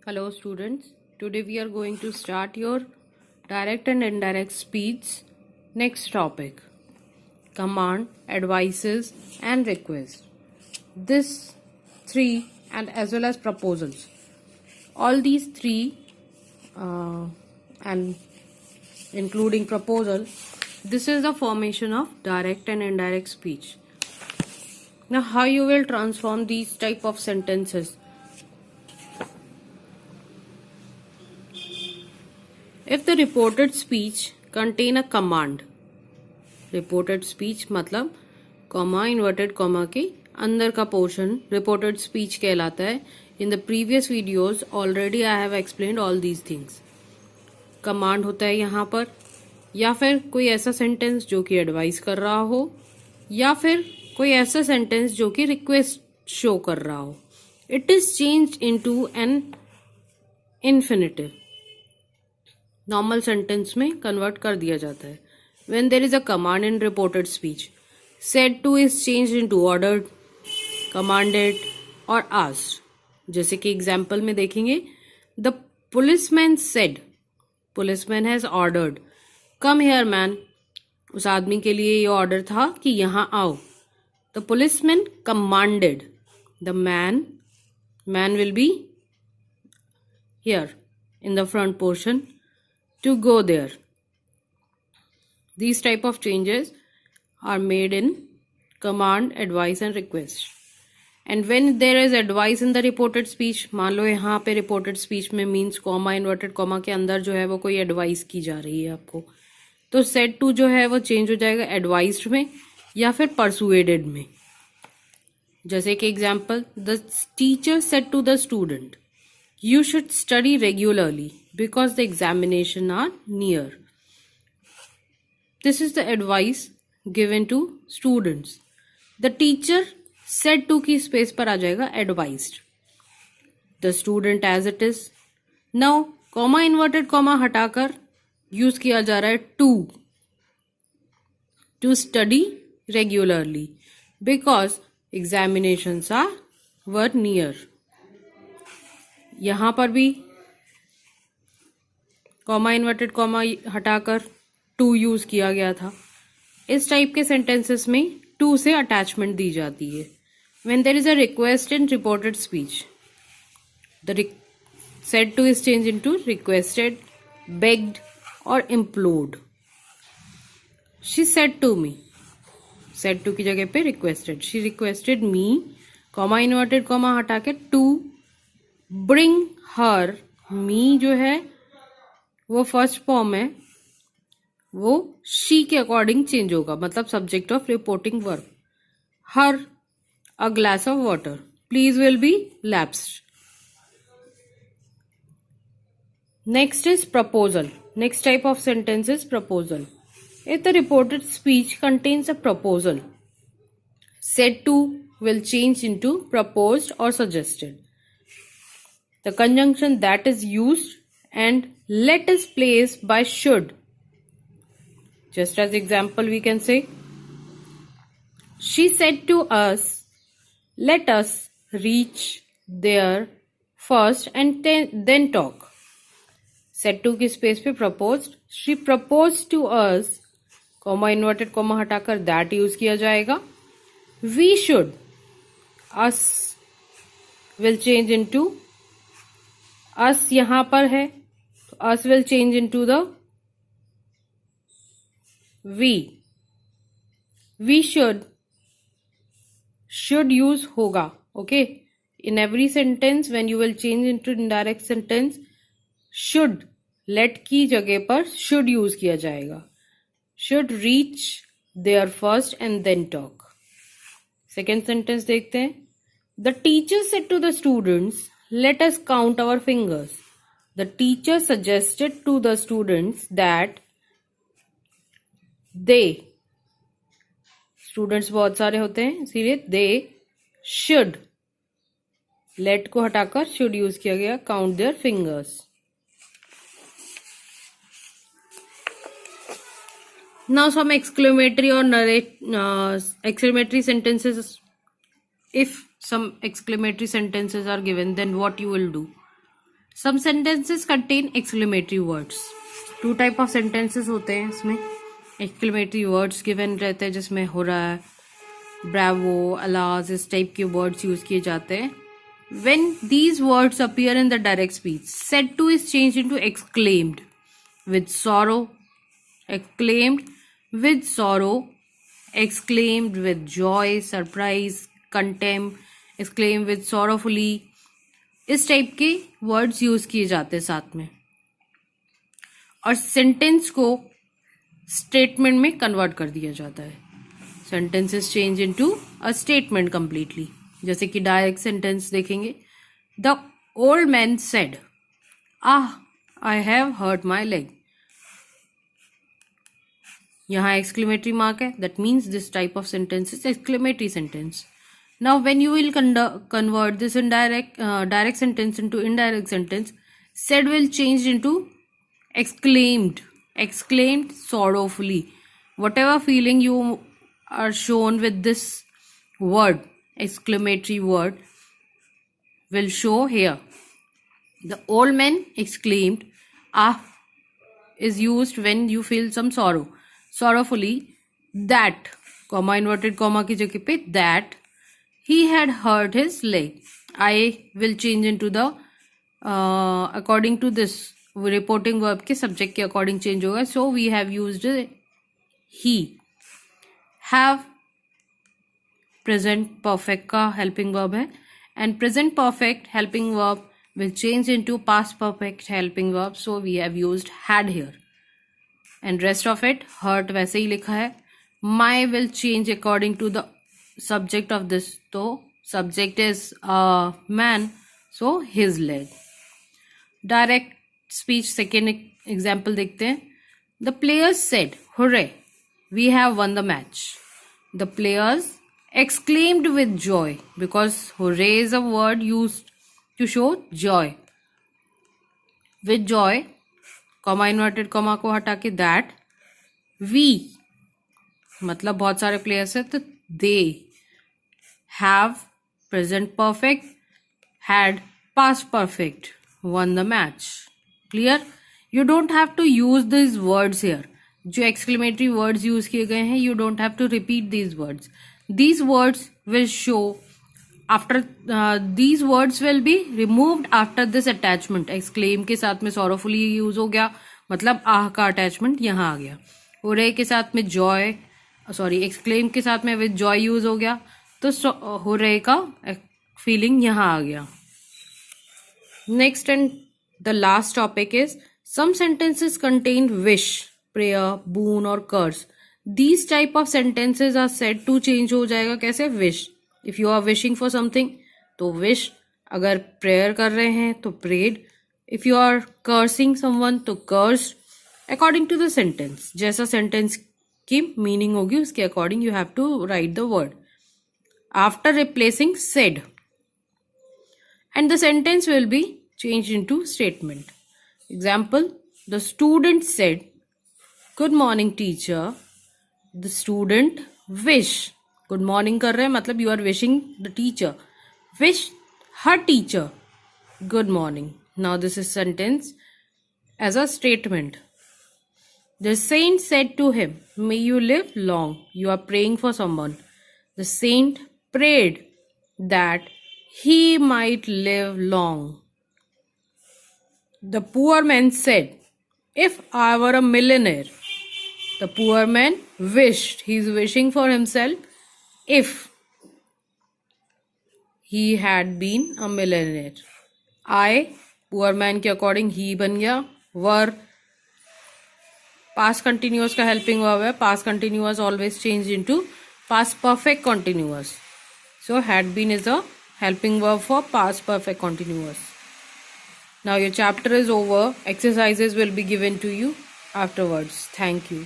Hello students, today we are going to start your direct and indirect speech. Next topic, command, advices and requests. This three and as well as proposals. All these three and including proposal, this is the formation of direct and indirect speech. Now how you will transform these type of sentences? If the reported speech contain a command, reported speech मतलब comma inverted comma के अंदर का portion reported speech कहलाता है. In the previous videos already I have explained all these things. Command होता है यहाँ पर, या फिर कोई ऐसा सेंटेंस जो कि एडवाइस कर रहा हो, या फिर कोई ऐसा सेंटेंस जो कि रिक्वेस्ट शो कर रहा हो. It is changed into an infinitive. Normal sentence में कन्वर्ट कर दिया जाता है. When there is a command in reported speech, said to is changed into ordered, commanded और आस्क्ड. जैसे कि एग्जांपल में देखेंगे, the policeman said, policeman has ordered, come here man. उस आदमी के लिए ये ऑर्डर था कि यहां आओ. The policeman commanded, the man will be here in the front portion to go there. These type of changes are made in command, advice and request. And when there is advice in the reported speech, मान लो यहाँ पे reported speech में means comma inverted comma के अंदर जो है वो कोई advice की जा रही है आपको, तो said to जो है वो change हो जाएगा advised में या फिर persuaded में. जैसे कि example, the teacher said to the student, you should study regularly because the examination are near. This is the advice given to students. The teacher said to की space पर आ जाएगा advised. The student as it is. Now comma inverted comma हटाकर use किया जा रहा है to study regularly because examinations were near. यहाँ पर भी कॉमा इन्वर्टेड कॉमा हटाकर टू यूज किया गया था. इस टाइप के सेंटेंसेस में टू से अटैचमेंट दी जाती है. When there is a request in reported speech, the said to is change into requested, begged और implored. She said to me, said to की जगह पे requested, she requested me, comma inverted comma हटा के to bring her. मी जो है वो first form है, वो शी के अकॉर्डिंग चेंज होगा, मतलब subject of reporting verb. Her a glass of water, please will be lapsed. Next is proposal. Next type of sentence is proposal. If the reported speech contains a proposal, said to will change into proposed और suggested. The conjunction that is used and let is placed by should. Just as example we can say, she said to us, let us reach there first and then talk. Said to की space पे proposed, she proposed to us, comma inverted comma हटाकर that use किया जाएगा. We should, us will change into, us यहां पर है तो us will change into the we should use होगा. okay, in every sentence when you will change into indirect sentence, should let की जगह पर should use किया जाएगा. should reach there first and then talk. second sentence देखते हैं. the teacher said to the students, let us count our fingers. The teacher suggested to the students that they, students बहुत सारे होते हैं इसीलिए they should, let को हटाकर should use किया गया, count their fingers. Now some exclamatory or exclamatory sentences. If some exclamatory sentences are given, then what you will do? Some sentences contain exclamatory words. Two type of sentences होते हैं इसमें. Exclamatory words given रहते हैं जिसमें हो रहा है, bravo, alas, इस टाइप के words use किए जाते हैं. When these words appear in the direct speech, said to is changed into exclaimed with sorrow, exclaimed with sorrow, exclaimed with joy, surprise, contempt, exclaimed with sorrowfully. इस type के words use किए जाते हैं साथ में. और सेंटेंस को statement में कन्वर्ट कर दिया जाता है. Sentences change into a statement completely. जैसे कि डायरेक्ट सेंटेंस देखेंगे. The old man said, I have hurt my leg. यहाँ एक्सक्लेमेटरी मार्क है. That means this type of sentence is exclamatory sentence. Now, when you will convert this direct sentence into indirect sentence, said will change into exclaimed, exclaimed sorrowfully. Whatever feeling you are shown with this word, exclamatory word, will show here. The old man exclaimed, is used when you feel some sorrow. Sorrowfully, that, comma inverted comma की जगह पे that, he had hurt his leg. I will change into the according to this reporting verb के subject के according change होगा. So we have used he. Have present perfect का helping verb है, and present perfect helping verb will change into past perfect helping verb. So we have used had here. And rest of it hurt वैसे ही लिखा है. My will change according to the subject of this. तो subject is man, so his leg. Direct speech second example देखते हैं. The players said, hooray, we have won the match. The players exclaimed with joy, because hooray is a word used to show joy. With joy, comma inverted comma को हटा के that, we, मतलब बहुत सारे players हैं तो they have present perfect, had past perfect, won the match. Clear? You don't have to use these words here. जो exclamatory words use किए गए हैं, you don't have to repeat these words. These words will show after these words will be removed after this attachment. Exclaim के साथ में sorrowfully use हो गया, मतलब आह का attachment यहाँ आ गया. hooray के साथ में joy, exclaim के साथ में with joy use हो गया, तो hooray का फीलिंग यहाँ आ गया. Next and the last topic is some sentences contain wish, prayer, boon और curse. These type of sentences are said to change हो जाएगा. कैसे? Wish. If you are wishing for something तो विश. अगर प्रेयर कर रहे हैं तो prayed. If you are cursing someone तो curse. According to the sentence, जैसा सेंटेंस की मीनिंग होगी उसके according you have to write the word after replacing said, and the sentence will be changed into statement. Example, the student said, good morning teacher. The student wish, good morning कर रहे हैं मतलब you are wishing the teacher, wish her teacher good morning. Now this is sentence as a statement. The saint said to him, may you live long. You are praying for someone. The saint prayed that he might live long. The poor man said, if I were a millionaire. The poor man wished, he is wishing for himself, if he had been a millionaire. I, poor man के according he बन गया. were past continuous का helping verb है. past continuous always change into past perfect continuous. So had been is a helping verb for past perfect continuous. Now your chapter is over. Exercises will be given to you afterwards. Thank you.